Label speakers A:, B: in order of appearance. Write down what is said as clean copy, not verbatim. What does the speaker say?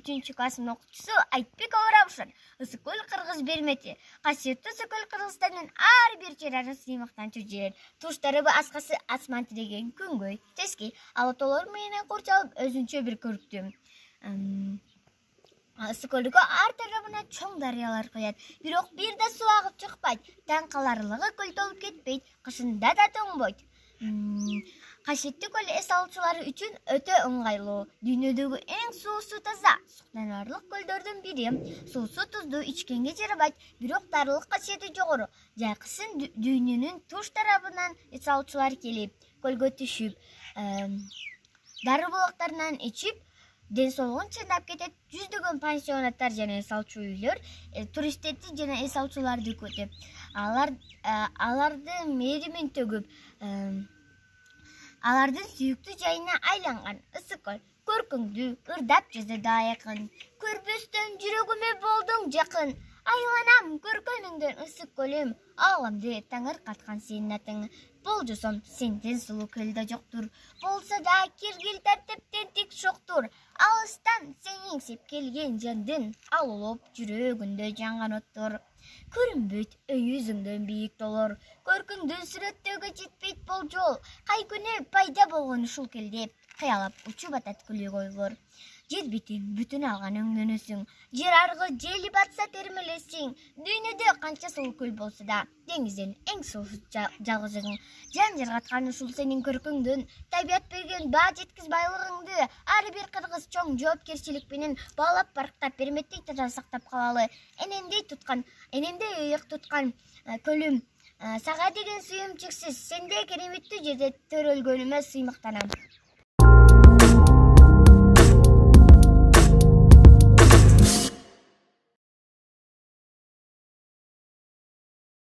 A: 3 класстын окуучусу Айтбек Абарабушан Ысык көл Кыргыз бермети. Касиеттүү Ысык көл Кыргызстандын ар бир жерин сыймыктанчу жер. Туштары аскасы асман тиреген күнгөй, тески, алатоолор менен курчалып өзүнчө бир көрктүү. Ысык көлдөгү ар тарабына чоң дарыялар коет. Бирок бир да суу агып чыкпайт. Таң каларлыгы көл толуп кетпейт, кышында да тоңбойт. Касиеттүү көл эс алуучулар үчүн өтө ыңгайлуу. Дүйнөдөгү эң суусу таза, суктанарлык көлдөрдүн бири. Суусу туздуу, ичкенге жарабайт, бирок дарылык касиети жогору. Жайкысын дүйнөнүн туш тарабынан эс алуучулар келип, көлгө түшүп, дары булактарынан ичип, ден соолугун чыңдап кетет. Жүздөгөн пансионаттар жана эс алуучу үйлөр туристтерди жана эс алуучуларды күтөт. Алардын мээримин төгүп, алардын сүйүктүү жайына айланган Ысык көл көркүңдүү, ырдап жазда аякын. Көрбөстөн жүрөгүмө болдуң жакын. Айланам көркөнүңдөн Ысык көлүм, ааламды таңыр каткан сенин атың. Болжосом сенден сулуу көл да жоктур. Болсо да киргил тартептен тик шоктур. Алыстан сен эңсеп келген жандын, алуулуп жүрөгүндө жанган оттур. Көрүнбөйт өйүзүңдөн бийик тоолор, көркүңдү сүрөттөөгө жетпейт болжол. Кай күнү пайда болгон ушул келдеп, кыялап учуп атат күлүк ойлор. Жер бетин бүтүн алган өңдөнөсүң, жер аргы жели батса термелесиң. Дүйнөдө канча сулуу көл болсо да, деңизден эң сулуу жалгызың. Жан жаргаткан ушул сенин көркүңдүн, табият берген баа жеткиз байлыгыңды ар бир кыргыз чоң жоопкерчилик менен баалап барктап берметтей таза сактап калалы. Энемдей ыйык туткан көлүм, сага деген сүйүүм чексиз. Сендей кереметтүү жерде төрөлгөнүмө сыймыктанам.